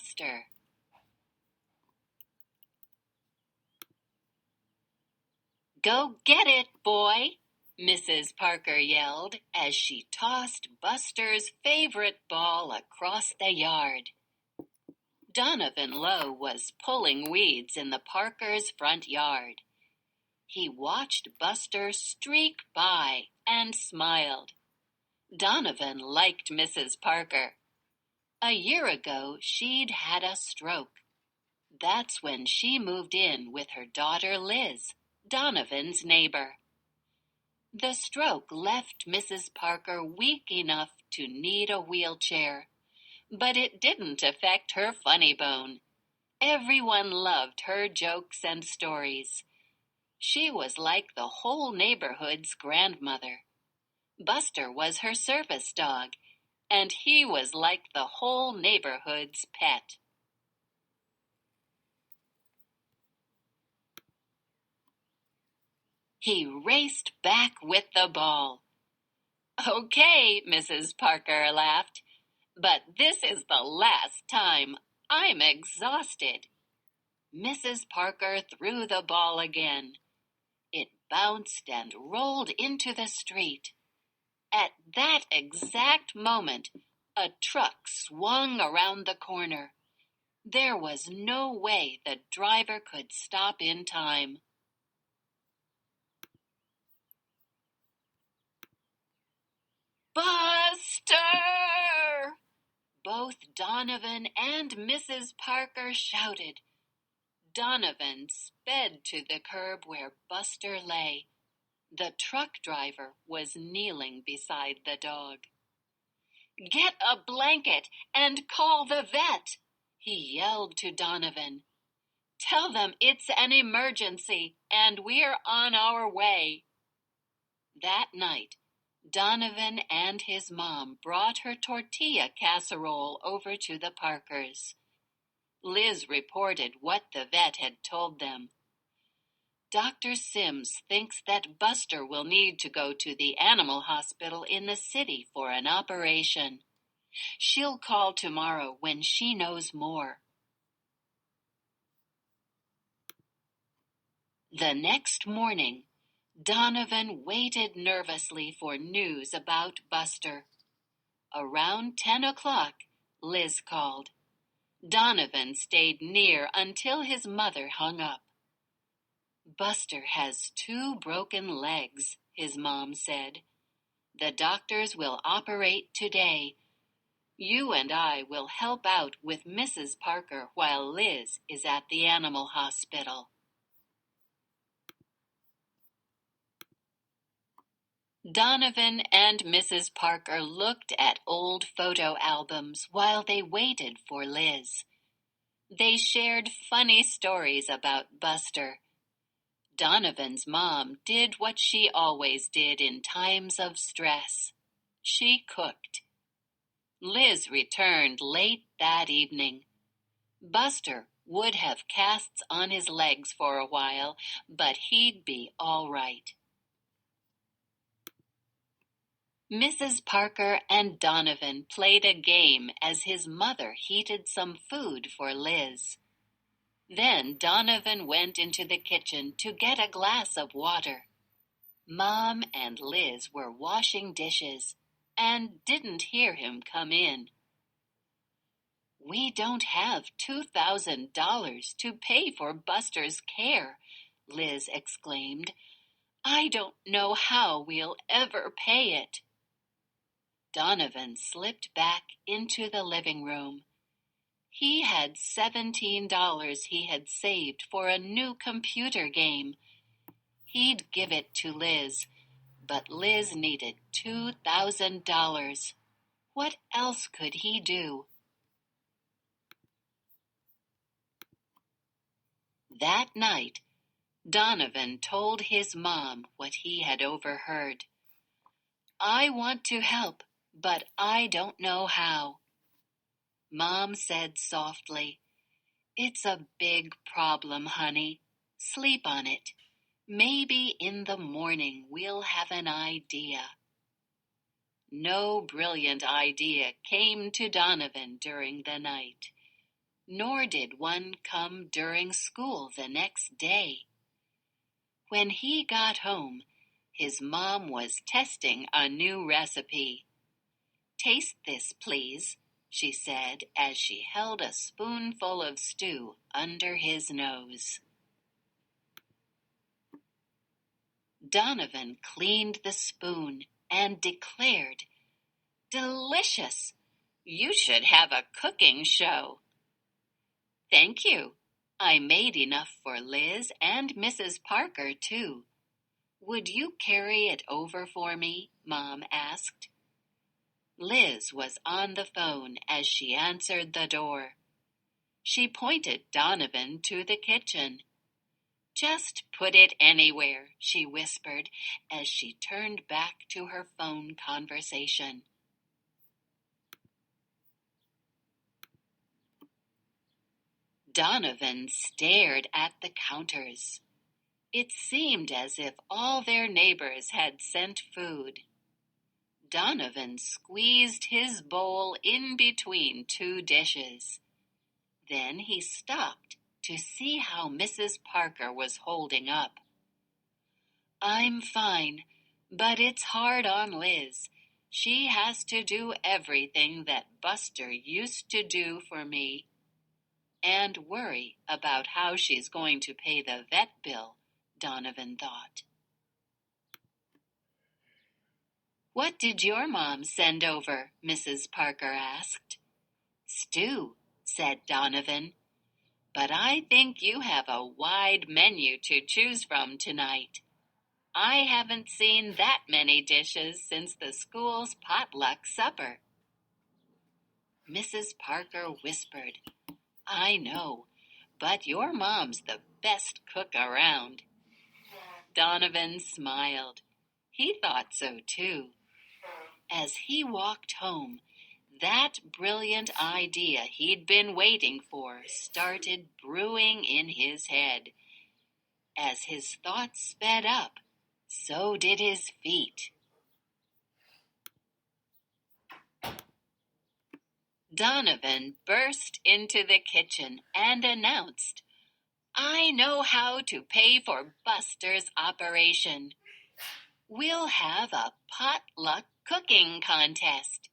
Buster. "Go get it, boy," Mrs. Parker yelled as she tossed Buster's favorite ball across the yard. Donovan Lowe was pulling weeds in the Parkers' front yard. He watched Buster streak by and smiled. Donovan liked Mrs. Parker. A year ago, she'd had a stroke. That's when she moved in with her daughter Liz, Donovan's neighbor. The stroke left Mrs. Parker weak enough to need a wheelchair, but it didn't affect her funny bone. Everyone loved her jokes and stories. She was like the whole neighborhood's grandmother. Buster was her service dog, and he was like the whole neighborhood's pet. He raced back with the ball. "Okay," Mrs. Parker laughed, "but this is the last time. I'm exhausted." Mrs. Parker threw the ball again. It bounced and rolled into the street. At that exact moment, a truck swung around the corner. There was no way the driver could stop in time. "Buster!" Both Donovan and Mrs. Parker shouted. Donovan sped to the curb where Buster lay. The truck driver was kneeling beside the dog. "Get a blanket and call the vet," he yelled to Donovan. "Tell them it's an emergency and we're on our way." That night, Donovan and his mom brought her tortilla casserole over to the Parkers. Liz reported what the vet had told them. "Dr. Sims thinks that Buster will need to go to the animal hospital in the city for an operation. She'll call tomorrow when she knows more." The next morning, Donovan waited nervously for news about Buster. Around 10 o'clock, Liz called. Donovan stayed near until his mother hung up. "Buster has 2 broken legs," his mom said. "The doctors will operate today. You and I will help out with Mrs. Parker while Liz is at the animal hospital." Donovan and Mrs. Parker looked at old photo albums while they waited for Liz. They shared funny stories about Buster. Donovan's mom did what she always did in times of stress. She cooked. Liz returned late that evening. Buster would have casts on his legs for a while, but he'd be all right. Mrs. Parker and Donovan played a game as his mother heated some food for Liz. Then Donovan went into the kitchen to get a glass of water. Mom and Liz were washing dishes and didn't hear him come in. "We don't have $2,000 to pay for Buster's care," Liz exclaimed. "I don't know how we'll ever pay it." Donovan slipped back into the living room. He had $17 he had saved for a new computer game. He'd give it to Liz, but Liz needed $2,000. What else could he do? That night, Donovan told his mom what he had overheard. "I want to help, but I don't know how." Mom said softly, "It's a big problem, honey. Sleep on it. Maybe in the morning we'll have an idea." No brilliant idea came to Donovan during the night. nor did one come during school the next day. When he got home, his mom was testing a new recipe. "Taste this, please," she said as she held a spoonful of stew under his nose. Donovan cleaned the spoon and declared, "Delicious! You should have a cooking show." "Thank you. I made enough for Liz and Mrs. Parker, too. Would you carry it over for me?" Mom asked. Liz was on the phone as she answered the door. She pointed Donovan to the kitchen. "Just put it anywhere," she whispered as she turned back to her phone conversation. Donovan stared at the counters. It seemed as if all their neighbors had sent food. Donovan squeezed his bowl in between two dishes. Then he stopped to see how Mrs. Parker was holding up. "I'm fine, but it's hard on Liz. She has to do everything that Buster used to do for me, and worry about how she's going to pay the vet bill," Donovan thought. "What did your mom send over?" Mrs. Parker asked. "Stew," said Donovan. "But I think you have a wide menu to choose from tonight. I haven't seen that many dishes since the school's potluck supper." Mrs. Parker whispered, "I know, but your mom's the best cook around." Donovan smiled. He thought so too. As he walked home, that brilliant idea he'd been waiting for started brewing in his head. As his thoughts sped up, so did his feet. Donovan burst into the kitchen and announced, "I know how to pay for Buster's operation. We'll have a potluck cooking contest.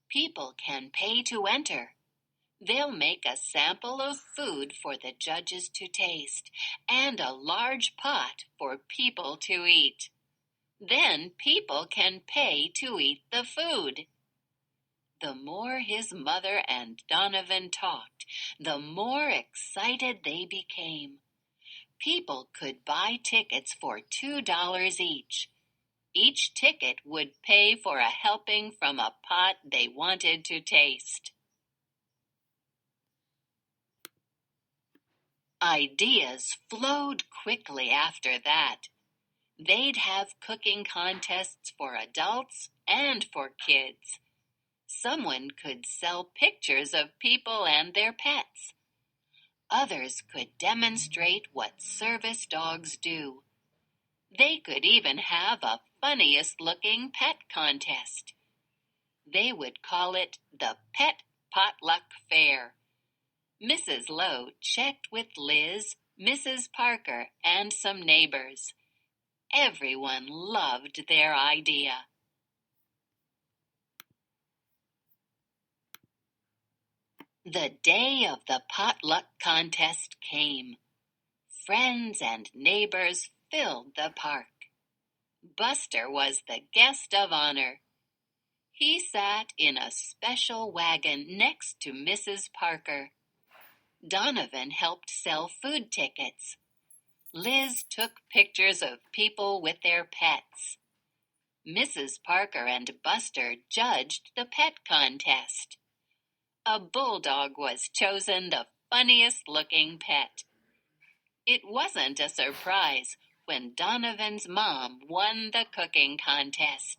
People can pay to enter. They'll make a sample of food for the judges to taste and a large pot for people to eat. Then people can pay to eat the food." The more his mother and Donovan talked, the more excited they became. People could buy tickets for $2 each. Each ticket would pay for a helping from a pot they wanted to taste. Ideas flowed quickly after that. They'd have cooking contests for adults and for kids. Someone could sell pictures of people and their pets. Others could demonstrate what service dogs do. They could even have a funniest-looking pet contest. They would call it the Pet Potluck Fair. Mrs. Lowe checked with Liz, Mrs. Parker, and some neighbors. Everyone loved their idea. The day of the potluck contest came. Friends and neighbors filled the park. Buster was the guest of honor. He sat in a special wagon next to Mrs. Parker. Donovan helped sell food tickets. Liz took pictures of people with their pets. Mrs. Parker and Buster judged the pet contest. A bulldog was chosen the funniest-looking pet. It wasn't a surprise when Donovan's mom won the cooking contest.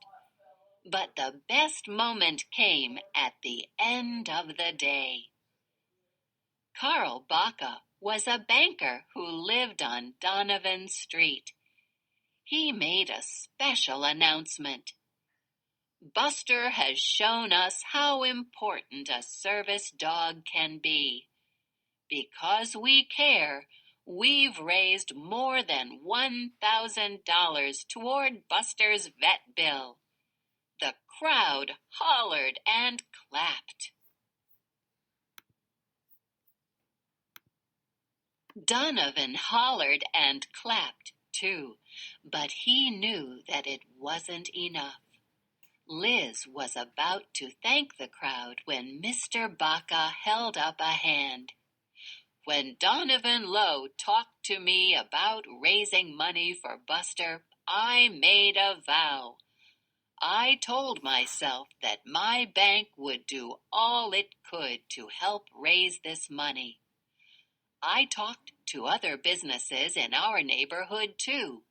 But the best moment came at the end of the day. Carl Baca was a banker who lived on Donovan Street. He made a special announcement. "Buster has shown us how important a service dog can be. Because we care, we've raised more than $1,000 toward Buster's vet bill. The crowd hollered and clapped. Donovan hollered and clapped, too, but he knew that it wasn't enough. Liz was about to thank the crowd when Mr. Baca held up a hand. When Donovan Lowe talked to me about raising money for Buster, I made a vow. I told myself that my bank would do all it could to help raise this money. I talked to other businesses in our neighborhood, too,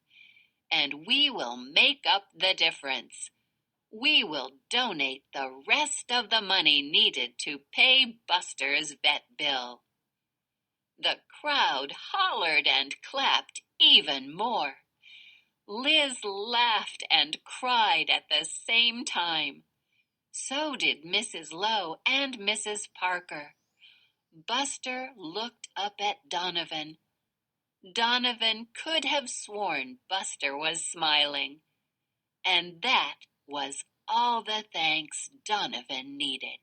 and we will make up the difference. We will donate the rest of the money needed to pay Buster's vet bill. The crowd hollered and clapped even more. Liz laughed and cried at the same time. So did Mrs. Lowe and Mrs. Parker. Buster looked up at Donovan. Donovan could have sworn Buster was smiling. And that was all the thanks Donovan needed.